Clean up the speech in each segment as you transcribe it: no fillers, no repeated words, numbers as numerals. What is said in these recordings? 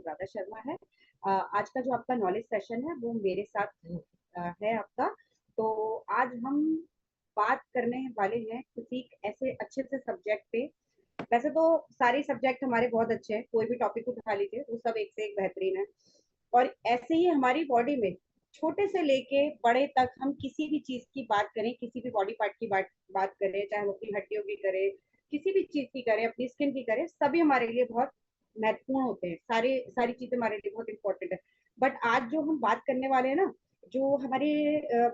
अनुराधा शर्मा है। आज का जो आपका नॉलेज सेशन है वो मेरे साथ है आपका। तो आज हम बात करने वाले हैं किसी ऐसे अच्छे से सब्जेक्ट पे। वैसे तो सारे सब्जेक्ट हमारे बहुत अच्छे हैं, कोई भी टॉपिक उठा लीजिए वो सब एक से एक बेहतरीन है। और ऐसे ही हमारी बॉडी में छोटे से लेके बड़े तक हम किसी भी चीज की बात करें, किसी भी बॉडी पार्ट की बात करें, चाहे हम अपनी हड्डियों की करें, किसी भी चीज की करें, अपनी स्किन की करें, सभी हमारे लिए बहुत महत्वपूर्ण होते हैं। सारे सारी चीजें हमारे लिए बहुत इंपॉर्टेंट है। बट आज जो हम बात करने वाले हैं ना, जो हमारे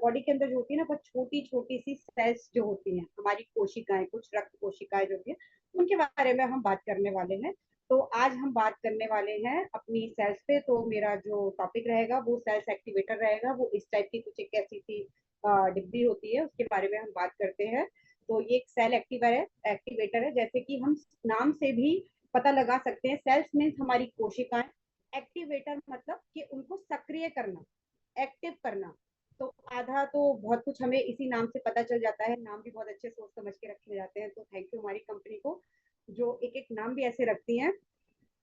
बॉडी के अंदर जो होती है ना, बहुत छोटी छोटी सी सेल्स जो होती हैं, हमारी कोशिकाएं, कुछ रक्त कोशिकाएं जो होती है, उनके बारे में हम बात करने वाले हैं। तो आज हम बात करने वाले हैं अपनी सेल्स पे। तो मेरा जो टॉपिक रहेगा वो सेल्स एक्टिवेटर रहेगा। वो इस टाइप की कुछ एक ऐसी सी डिब्बी होती है, उसके बारे में हम बात करते हैं। तो ये एक सेल एक्टिवेटर है। जैसे कि हम नाम से भी पता लगा सकते हैं, सेल्स मीन्स हमारी कोशिकाएं, एक्टिवेटर मतलब कि उनको सक्रिय करना, एक्टिव करना। तो आधा तो बहुत कुछ हमें इसी नाम से पता चल जाता है। नाम भी बहुत अच्छे सोच समझ के रखे जाते हैं। तो थैंक यू हमारी कंपनी को, जो एक एक नाम भी ऐसे रखती हैं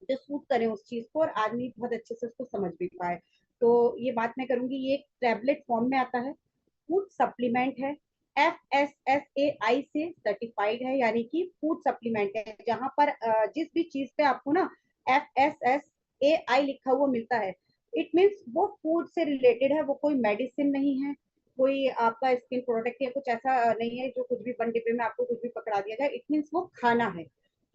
जो सूट करें उस चीज को और आदमी बहुत अच्छे से उसको समझ भी पाए। तो ये बात मैं करूंगी, ये एक टैबलेट फॉर्म में आता है, फूड सप्लीमेंट है, FSSAI से सर्टिफाइड है, यानी कि फूड सप्लीमेंट है। जहां पर जिस भी चीज पे आपको ना FSSAI लिखा हुआ मिलता है, इट मीन्स वो फूड से रिलेटेड है, वो कोई मेडिसिन नहीं है, कोई आपका स्किन प्रोडक्ट या कुछ ऐसा नहीं है जो कुछ भी बन डिब्बे में आपको कुछ भी पकड़ा दिया जाए। इट मीन्स वो खाना है,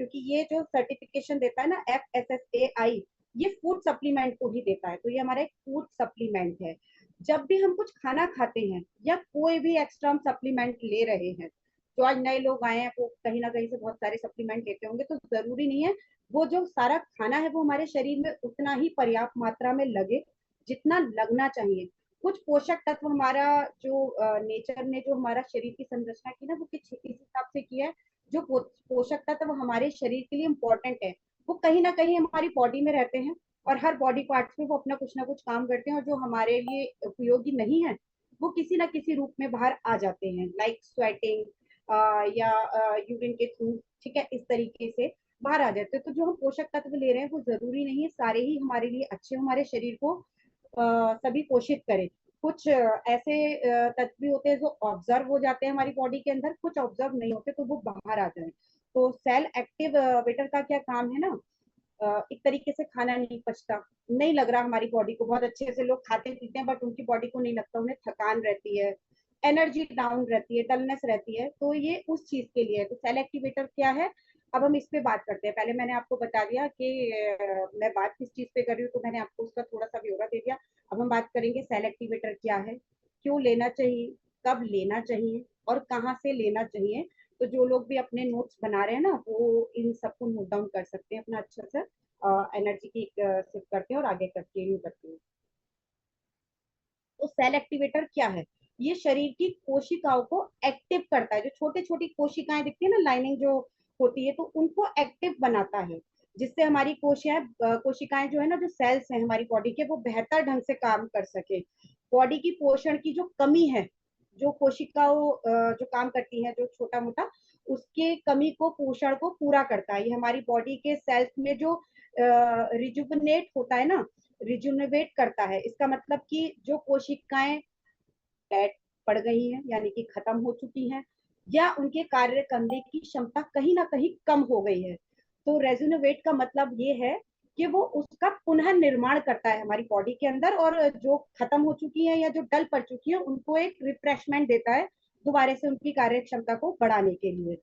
क्योंकि ये जो सर्टिफिकेशन देता है ना FSSAI, ये फूड सप्लीमेंट को ही देता है। तो ये हमारा एक फूड सप्लीमेंट है। जब भी हम कुछ खाना खाते हैं या कोई भी एक्स्ट्रा हम सप्लीमेंट ले रहे हैं, जो आज नए लोग आए हैं वो कहीं ना कहीं से बहुत सारे सप्लीमेंट लेते होंगे, तो जरूरी नहीं है वो जो सारा खाना है वो हमारे शरीर में उतना ही पर्याप्त मात्रा में लगे जितना लगना चाहिए। कुछ पोषक तत्व हमारा जो नेचर ने जो हमारा शरीर की संरचना की ना, वो किस हिसाब से किया है, जो पोषक तत्व हमारे शरीर के लिए इम्पोर्टेंट है, वो कहीं ना कहीं हमारी बॉडी में रहते हैं। और हर बॉडी पार्ट्स में वो अपना कुछ ना कुछ काम करते हैं, और जो हमारे लिए उपयोगी नहीं है वो किसी ना किसी रूप में बाहर आ जाते हैं, लाइक स्वेटिंग या यूरिन के थ्रू, ठीक है, इस तरीके से बाहर आ जाते हैं। तो जो हम पोषक तत्व ले रहे हैं वो जरूरी नहीं है सारे ही हमारे लिए अच्छे, हमारे शरीर को सभी पोषित करें। कुछ ऐसे तत्व भी होते हैं जो ऑब्जर्व हो जाते हैं हमारी बॉडी के अंदर, कुछ ऑब्जर्व नहीं होते तो वो बाहर आ जाए। तो सेल एक्टिव वेटर का क्या काम है ना, एक तरीके से खाना नहीं पचता, नहीं लग रहा हमारी बॉडी को, बहुत अच्छे से लोग खाते पीते हैं बट उनकी बॉडी को नहीं लगता, उन्हें थकान रहती है, एनर्जी डाउन रहती है, डलनेस रहती है। तो ये उस चीज के लिए है। तो सेल एक्टिवेटर क्या है, अब हम इस पे बात करते हैं। पहले मैंने आपको बता दिया कि मैं बात किस चीज पे कर रही हूँ, तो मैंने आपको उसका थोड़ा सा ब्यौरा दे दिया। अब हम बात करेंगे सेल एक्टिवेटर क्या है, क्यों लेना चाहिए, कब लेना चाहिए और कहाँ से लेना चाहिए। तो जो लोग भी अपने नोट्स बना रहे हैं ना, वो इन सबको नोट डाउन कर सकते हैं अपना अच्छे से। एनर्जी की सिप करते हैं और आगे कंटिन्यू करते हैं। तो सेल एक्टिवेटर क्या है, ये शरीर की कोशिकाओं को एक्टिव करता है। जो छोटे छोटी कोशिकाएं दिखती है ना, लाइनिंग जो होती है, तो उनको एक्टिव बनाता है, जिससे हमारी कोशिकाएं जो है ना, जो सेल्स हैं हमारी बॉडी के, वो बेहतर ढंग से काम कर सके। बॉडी की पोषण की जो कमी है, जो कोशिकाओं जो काम करती है जो छोटा मोटा, उसके कमी को, पोषण को पूरा करता है। ये हमारी बॉडी के सेल्स में जो रिजुवनेट होता है ना, रिजुनोवेट करता है। इसका मतलब कि जो कोशिकाएं डेड पड़ गई हैं, यानी कि खत्म हो चुकी हैं, या उनके कार्य करने की क्षमता कहीं ना कहीं कम हो गई है, तो रेजुनोवेट का मतलब ये है कि वो उसका पुनः निर्माण करता है हमारी बॉडी के अंदर, और जो खत्म हो चुकी है या जो डल पड़ चुकी है उनको एक रिफ्रेशमेंट देता है, दोबारा से उनकी कार्य क्षमता को बढ़ाने के लिए।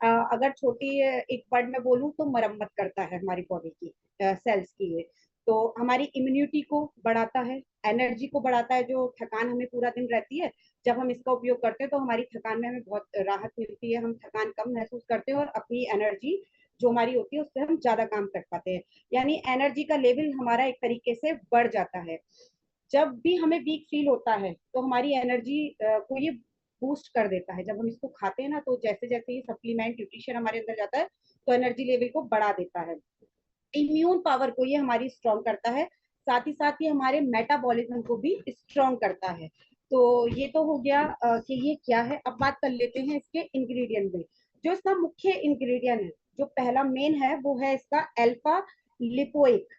अगर छोटी एक वर्ड में बोलूं तो मरम्मत करता है हमारी बॉडी की, सेल्स की ये। तो हमारी इम्यूनिटी को बढ़ाता है, एनर्जी को बढ़ाता है। जो थकान हमें पूरा दिन रहती है, जब हम इसका उपयोग करते हैं तो हमारी थकान में हमें बहुत राहत मिलती है, हम थकान कम महसूस करते हैं और अपनी एनर्जी जो हमारी होती है उससे हम ज्यादा काम कर पाते हैं, यानी एनर्जी का लेवल हमारा एक तरीके से बढ़ जाता है। जब भी हमें वीक फील होता है तो हमारी एनर्जी को ये बूस्ट कर देता है। जब हम इसको खाते हैं ना, तो जैसे जैसे ये सप्लीमेंट न्यूट्रिशन हमारे अंदर जाता है तो एनर्जी लेवल को बढ़ा देता है। इम्यून पावर को ये हमारी स्ट्रॉन्ग करता है, साथ ही साथ ये हमारे मेटाबॉलिज्म को भी स्ट्रॉन्ग करता है। तो ये तो हो गया कि ये क्या है। अब बात कर लेते हैं इसके इंग्रेडिएंट में। जो इसका मुख्य इंग्रेडिएंट है, जो पहला मेन है, वो है इसका alpha lipoic.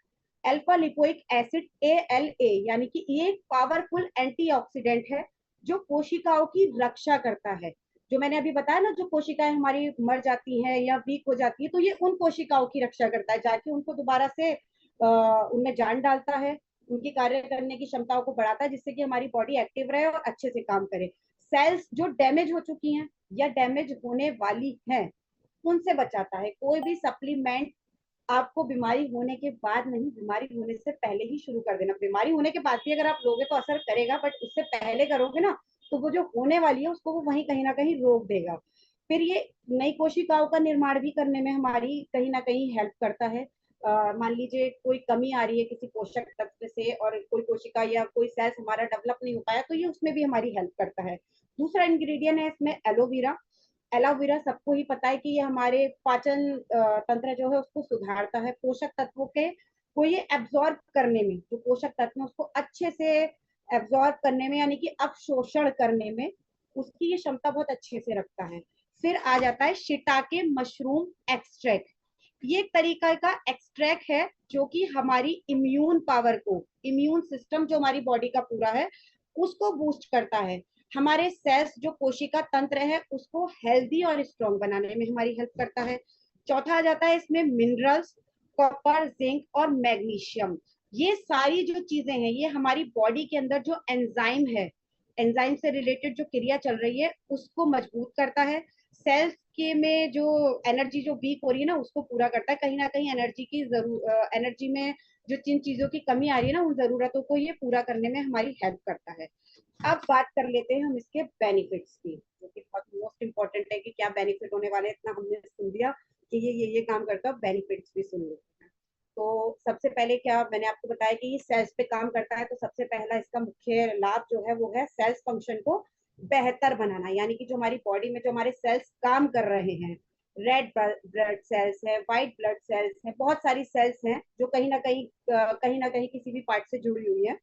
Alpha lipoic acid ALA, यानी कि ये एक पावरफुल एंटीऑक्सीडेंट है जो कोशिकाओं की रक्षा करता है। जो मैंने अभी बताया ना, जो कोशिकाएं हमारी मर जाती हैं या वीक हो जाती है, तो ये उन कोशिकाओं की रक्षा करता है, जाके उनको दोबारा से उनमें जान डालता है, उनकी कार्य करने की क्षमताओं को बढ़ाता है, जिससे कि हमारी बॉडी एक्टिव रहे और अच्छे से काम करे। सेल्स जो डैमेज हो चुकी हैं या डैमेज होने वाली हैं, उनसे बचाता है। कोई भी सप्लीमेंट आपको बीमारी होने के बाद नहीं, बीमारी होने से पहले ही शुरू कर देना। बीमारी होने के बाद भी अगर आप लोगे तो असर करेगा, बट उससे पहले करोगे ना, तो वो जो होने वाली है उसको वो वहीं कहीं ना कहीं रोक देगा। फिर ये नई कोशिकाओं का निर्माण भी करने में हमारी कहीं ना कहीं हेल्प करता है। मान लीजिए कोई कमी आ रही है किसी पोषक तत्व से और कोई कोशिका या कोई सेल्स हमारा डेवलप नहीं हो पाया, तो ये उसमें भी हमारी हेल्प करता है। दूसरा इंग्रेडिएंट है इसमें एलोवेरा। एलोवेरा सबको ही पता है कि ये हमारे पाचन तंत्र जो है उसको सुधारता है, पोषक तत्वों के को ये एब्जॉर्ब करने में, जो पोषक तत्व है उसको अच्छे से एब्जॉर्ब करने में, यानी कि अवशोषण करने में उसकी ये क्षमता बहुत अच्छे से रखता है। फिर आ जाता है शिटाके मशरूम एक्सट्रैक्ट। ये एक तरीका का एक्सट्रैक्ट है जो कि हमारी इम्यून पावर को, इम्यून सिस्टम जो हमारी बॉडी का पूरा है, उसको बूस्ट करता है। हमारे सेल्स जो कोशिका तंत्र है उसको हेल्दी और स्ट्रॉन्ग बनाने में हमारी हेल्प करता है। चौथा आ जाता है इसमें मिनरल्स, कॉपर, जिंक और मैग्नीशियम। ये सारी जो चीजें हैं ये हमारी बॉडी के अंदर जो एंजाइम है, एंजाइम से रिलेटेड जो क्रिया चल रही है उसको मजबूत करता है। सेल्स के में जो एनर्जी जो वीक हो रही है ना उसको पूरा करता है। कहीं ना कहीं एनर्जी की एनर्जी में जो जिन चीजों की कमी आ रही है ना, उन जरूरतों को ये पूरा करने में हमारी हेल्प करता है। अब बात कर लेते हैं हम इसके बेनिफिट्स की, जो कि बहुत मोस्ट इंपॉर्टेंट है कि क्या बेनिफिट होने वाले। इतना हमने सुन लिया कि ये काम करता है, बेनिफिट्स भी सुन लेते हैं। तो सबसे पहले क्या मैंने आपको बताया कि ये सेल्स पे काम करता है, तो सबसे पहला इसका मुख्य लाभ जो है वो है सेल्स फंक्शन को बेहतर बनाना। यानी कि जो हमारी बॉडी में जो हमारे सेल्स काम कर रहे हैं, रेड ब्लड सेल्स है, व्हाइट ब्लड सेल्स है, बहुत सारी सेल्स हैं जो कहीं ना कहीं किसी भी पार्ट से जुड़ी हुई है,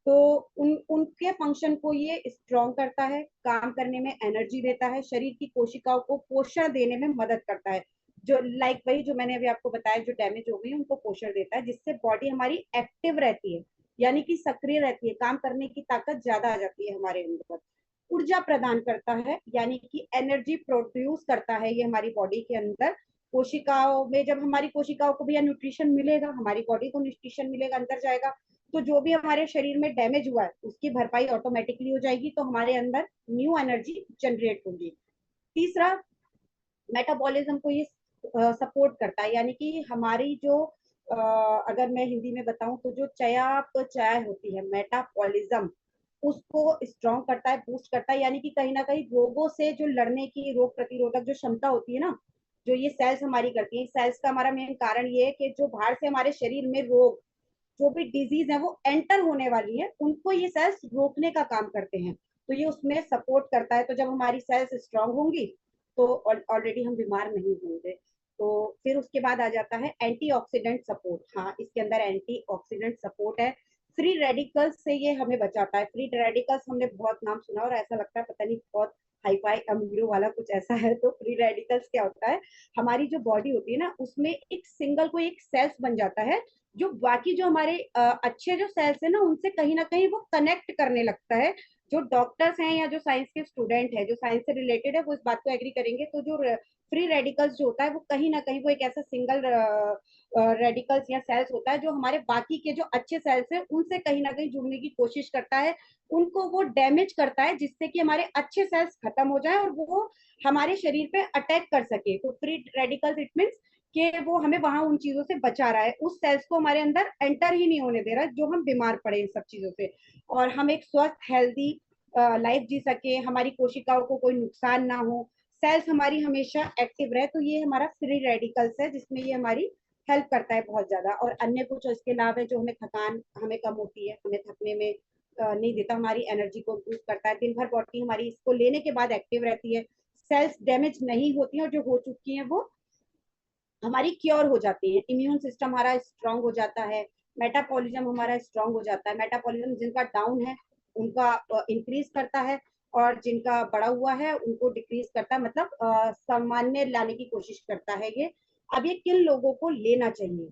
तो उनके फंक्शन को ये स्ट्रॉन्ग करता है, काम करने में एनर्जी देता है, शरीर की कोशिकाओं को पोषण देने में मदद करता है। जो लाइक वही जो मैंने अभी आपको बताया, जो डैमेज हो गई उनको पोषण देता है, जिससे बॉडी हमारी एक्टिव रहती है, यानी कि सक्रिय रहती है, काम करने की ताकत ज्यादा आ जाती है हमारे अंदर। ऊर्जा प्रदान करता है, यानी कि एनर्जी प्रोड्यूस करता है ये हमारी बॉडी के अंदर। कोशिकाओं में जब हमारी कोशिकाओं को भी न्यूट्रिशन मिलेगा, हमारी बॉडी को न्यूट्रिशन मिलेगा, अंदर जाएगा, तो जो भी हमारे शरीर में डैमेज हुआ है उसकी भरपाई ऑटोमेटिकली हो जाएगी, तो हमारे अंदर न्यू एनर्जी जनरेट होगी। तीसरा, मेटाबॉलिज्म को ये सपोर्ट करता है, यानी कि हमारी जो अगर मैं हिंदी में बताऊं तो जो चयापचय होती है, मेटाबॉलिज्म, उसको स्ट्रॉन्ग करता है, बूस्ट करता है। यानी कि कहीं ना कहीं रोगों से जो लड़ने की, रोग प्रतिरोधक जो क्षमता होती है ना, जो ये सेल्स हमारी करती है। सेल्स का हमारा मेन कारण ये है कि जो बाहर से हमारे शरीर में रोग, जो भी डिजीज है वो एंटर होने वाली है, उनको ये सेल्स रोकने का काम करते हैं, तो ये उसमें सपोर्ट करता है। तो जब हमारी सेल्स स्ट्रांग होंगी तो ऑलरेडी हम बीमार नहीं होंगे। तो फिर उसके बाद आ जाता है एंटीऑक्सीडेंट सपोर्ट। हाँ, इसके अंदर एंटीऑक्सीडेंट सपोर्ट है। फ्री रेडिकल्स से ये हमें बचाता है। फ्री रेडिकल्स हमने बहुत नाम सुना और ऐसा लगता है पता नहीं बहुत हाई फाई अमीरों वाला कुछ ऐसा है। तो फ्री रेडिकल्स क्या होता है, हमारी जो बॉडी होती है ना उसमें एक सिंगल कोई एक सेल्स बन जाता है, जो बाकी जो हमारे अच्छे जो सेल्स है ना उनसे कहीं ना कहीं वो कनेक्ट करने लगता है। जो डॉक्टर्स हैं या जो साइंस के स्टूडेंट है, जो साइंस से रिलेटेड है, वो इस बात को एग्री करेंगे। तो जो फ्री रेडिकल्स जो होता है वो कहीं ना कहीं वो एक ऐसा सिंगल रेडिकल्स या सेल्स होता है जो हमारे बाकी के जो अच्छे सेल्स है उनसे कहीं ना कहीं जुड़ने की कोशिश करता है, उनको वो डैमेज करता है, जिससे कि हमारे अच्छे सेल्स खत्म हो जाए और वो हमारे शरीर पे अटैक कर सके। तो फ्री रेडिकल्स इट मीन्स कि वो हमें वहां उन चीजों से बचा रहा है, उस सेल्स को हमारे अंदर एंटर ही नहीं होने दे रहा है, जो हम बीमार पड़े इन सब चीजों से, और हम एक स्वस्थ हेल्दी लाइफ जी सके, हमारी कोशिकाओं को कोई नुकसान ना हो, सेल्स हमारी हमेशा एक्टिव रहे। तो ये हमारा फ्री रेडिकल्स है जिसमें ये हमारी हेल्प करता है बहुत ज्यादा। और अन्य कुछ इसके लाभ है, जो हमें थकान हमें कम होती है, हमें थकने में नहीं देता, हमारी एनर्जी को बूस्ट करता है, दिन भर बॉडी हमारी इसको लेने के बाद एक्टिव रहती है, सेल्स डैमेज नहीं होती हैं और जो हो चुकी हैं वो हमारी क्योर हो जाती है, इम्यून सिस्टम हमारा स्ट्रांग हो जाता है, मेटाबॉलिज्म हमारा स्ट्रांग हो जाता है। मेटाबॉलिज्म जिनका डाउन है उनका इंक्रीज करता है, और जिनका बढ़ा हुआ है उनको डिक्रीज करता है, मतलब सामान्य लाने की कोशिश करता है ये। अब ये किन लोगों को लेना चाहिए,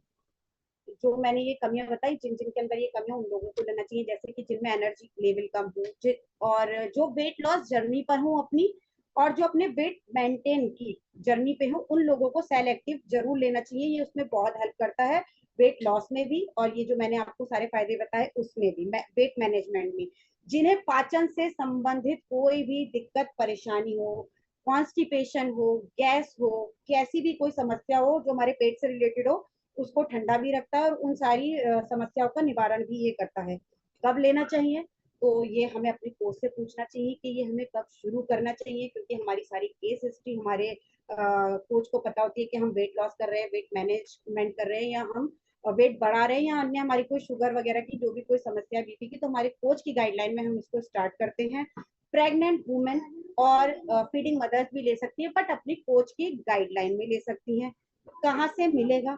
जो मैंने ये कमियां बताई, जिन जिन के अंदर ये कमियां, उन लोगों को लेना चाहिए, जैसे कि जिनमें एनर्जी लेवल कम हो, और जो वेट लॉस जर्नी पर हो अपनी, और जो अपने वेट मेंटेन की जर्नी पे हो, उन लोगों को सेल एक्टिव जरूर लेना चाहिए। ये उसमें बहुत हेल्प करता है, वेट लॉस में भी, और ये जो मैंने आपको सारे फायदे बताए उसमें भी, वेट मैनेजमेंट में। जिन्हें पाचन से संबंधित कोई भी दिक्कत परेशानी हो, कॉन्स्टिपेशन हो, गैस हो, कैसी भी कोई समस्या हो जो हमारे पेट से रिलेटेड हो, उसको ठंडा भी रखता है, और उन सारी समस्याओं का निवारण भी ये करता है। कब लेना चाहिए? तो ये हमें अपने कोच से पूछना चाहिए कि ये हमें कब शुरू करना चाहिए, क्योंकि हमारी सारी केस हिस्ट्री हमारे कोच को पता होती है कि हम वेट लॉस कर रहे हैं, वेट मैनेजमेंट कर रहे हैं, या हम वेट बढ़ा रहे हैं, या अन्य हमारी कोई शुगर वगैरह की जो भी कोई समस्या बीपी की, तो हमारे कोच की गाइडलाइन में हम इसको स्टार्ट करते हैं। प्रेग्नेंट वुमेन और फीडिंग मदर्स भी ले सकती है, बट अपनी कोच की गाइडलाइन में ले सकती हैं। कहाँ से मिलेगा?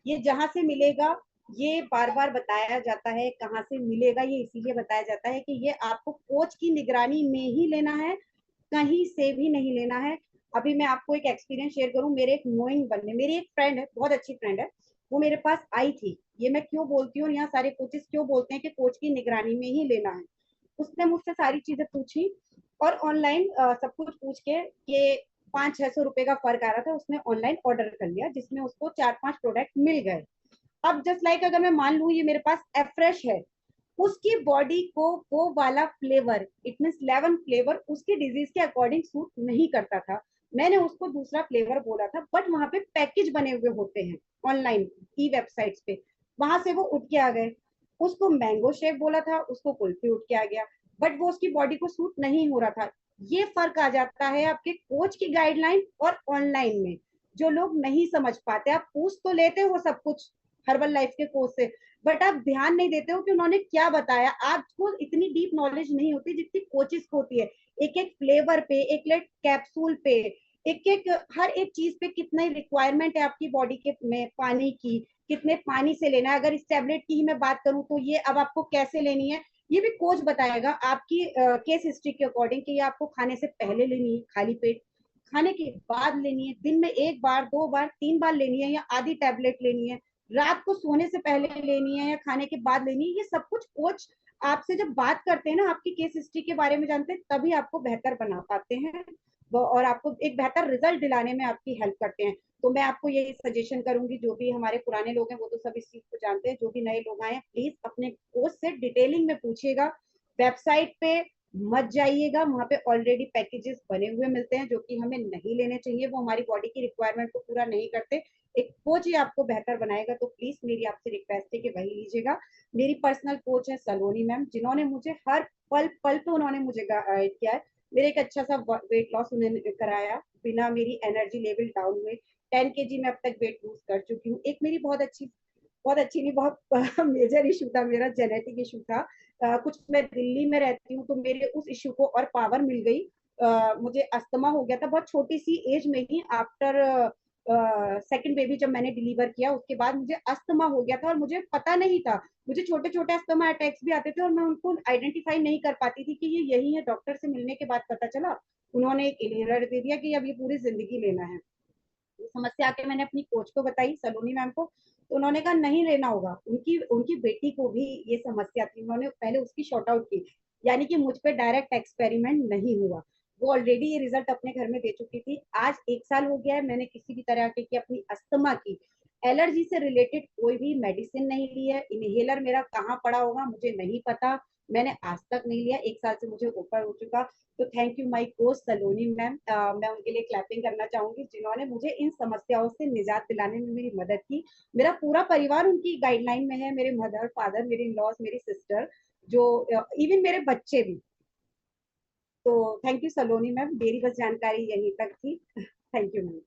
ये जहां से मिलेगा, ये बार बार बताया जाता है, कहाँ से मिलेगा ये इसीलिए बताया जाता है कि ये आपको कोच की निगरानी में ही लेना है, कहीं से भी नहीं लेना है। अभी मैं आपको एक एक्सपीरियंस शेयर करूं, मेरे एक नोइंग बनने, मेरी एक फ्रेंड है, बहुत अच्छी फ्रेंड है, वो मेरे पास आई थी। ये मैं क्यों बोलती हूँ, यहाँ सारे कोचेस क्यों बोलते हैं कि कोच की निगरानी में ही लेना है। उसने मुझसे सारी चीजें पूछी, और ऑनलाइन सब कुछ पूछ के, ये 500-600 रुपए का फर्क आ रहा था, उसने ऑनलाइन ऑर्डर कर लिया, जिसमें उसको 4-5 प्रोडक्ट मिल गए। अब जस्ट लाइक अगर मैं मान लू ये मेरे पास एफ्रेश है, उसकी बॉडी को वो वाला फ्लेवर, इट मीन 11 फ्लेवर उसकी डिजीज के अकॉर्डिंग सूट नहीं करता था। मैंने उसको दूसरा फ्लेवर बोला था, बट वहां पे पैकेज बने हुए होते हैं ऑनलाइन ई वेबसाइट्स पे, वहां से वो उठ के आ गए। उसको मैंगो शेक बोला था, उसको कुल्फी उठ के आ गया, बट वो उसकी बॉडी को सूट नहीं हो रहा था। ये फर्क आ जाता है आपके कोच की गाइडलाइन और ऑनलाइन में, जो लोग नहीं समझ पाते। आप पूछ तो लेते हो सब कुछ हर्बल लाइफ के कोच से, बट आप ध्यान नहीं देते हो कि उन्होंने क्या बताया। आपको इतनी डीप नॉलेज नहीं होती जितनी कोचिस को होती है, एक एक फ्लेवर पे, एक एक कैप्सूल पे, एक एक हर एक चीज पे कितनी रिक्वायरमेंट है आपकी बॉडी के में पानी की, कितने पानी से लेना है। अगर इस टैबलेट की ही मैं बात करूं तो ये अब आपको कैसे लेनी है, ये भी कोच बताएगा आपकी केस हिस्ट्री के अकॉर्डिंग, कि ये आपको खाने से पहले लेनी है खाली पेट, खाने के बाद लेनी है, दिन में 1 बार 2 बार 3 बार लेनी है, या आधी टैबलेट लेनी है, रात को सोने से पहले लेनी है या खाने के बाद लेनी है। ये सब कुछ कोच आपसे जब बात करते हैं ना, आपकी केस हिस्ट्री के बारे में जानते हैं, तभी आपको बेहतर बना पाते हैं और आपको एक बेहतर रिजल्ट दिलाने में आपकी हेल्प करते हैं। तो मैं आपको यही सजेशन करूंगी, जो भी हमारे पुराने लोग हैं वो तो सब इस चीज को जानते हैं, जो भी नए लोग आए हैं प्लीज अपने कोच से डिटेलिंग में पूछिएगा। वेबसाइट पे मत जाइएगा, वहां पे ऑलरेडी पैकेजेस बने हुए मिलते हैं जो कि हमें नहीं लेने चाहिए, वो हमारी बॉडी की रिक्वायरमेंट को पूरा नहीं करते। एक कोच ही आपको बेहतर बनाएगा, तो प्लीज मेरी आपसे रिक्वेस्ट है कि वही लीजिएगा। मेरी पर्सनल कोच है सलोनी मैम, जिन्होंने मुझे हर पल पल पे उन्होंने मुझे गाइड किया है। मेरे एक अच्छा सा वेट लॉस उन्होंने कराया, बिना मेरी एनर्जी लेवल डाउन हुए। 10 kg में अब तक वेट लूज कर चुकी हूँ। एक मेरी बहुत अच्छी नहीं, बहुत मेजर इशू था मेरा, जेनेटिक इशू था। कुछ मैं दिल्ली में रहती हूँ, तो मेरे उस इशू को और पावर मिल गई। मुझे अस्थमा हो गया था बहुत छोटी सी एज में ही, आफ्टर सेकंड बेबी जब मैंने डिलीवर किया उसके बाद मुझे अस्थमा हो गया था, और मुझे पता नहीं था। मुझे छोटे छोटे अस्थमा अटैक्स भी आते थे, और मैं उनको आइडेंटिफाई नहीं कर पाती थी कि ये यही है। डॉक्टर से मिलने के बाद पता चला, उन्होंने एक इनहेलर दे दिया कि अब ये पूरी जिंदगी लेना है। समस्या आके मैंने अपनी कोच को बताई, सलोनी मैम को, तो उन्होंने कहा नहीं लेना होगा। उनकी उनकी बेटी को भी ये समस्या थी, उन्होंने पहले उसकी शॉर्ट आउट की, यानी कि मुझ पे डायरेक्ट एक्सपेरिमेंट नहीं हुआ। वो ऑलरेडी ये रिजल्ट अपने घर में दे चुकी थी। आज 1 साल हो गया है, मैंने किसी भी तरह की अपनी अस्थमा की एलर्जी से रिलेटेड कोई भी मेडिसिन नहीं ली है। इनहेलर मेरा कहाँ पड़ा होगा मुझे नहीं पता, मैंने आज तक नहीं लिया। 1 साल से मुझे ऊपर हो चुका। तो thank you my coach Saloni ma'am, मैं उनके लिए क्लैपिंग करना चाहूंगी, जिन्होंने मुझे इन समस्याओं से निजात दिलाने में मेरी मदद की। मेरा पूरा परिवार उनकी गाइडलाइन में है, मेरे मदर फादर, मेरे इन लॉज, मेरी सिस्टर, जो इवन मेरे बच्चे भी। तो थैंक यू सलोनी मैम, मेरी बस जानकारी यहीं तक थी। Thank you ma'am.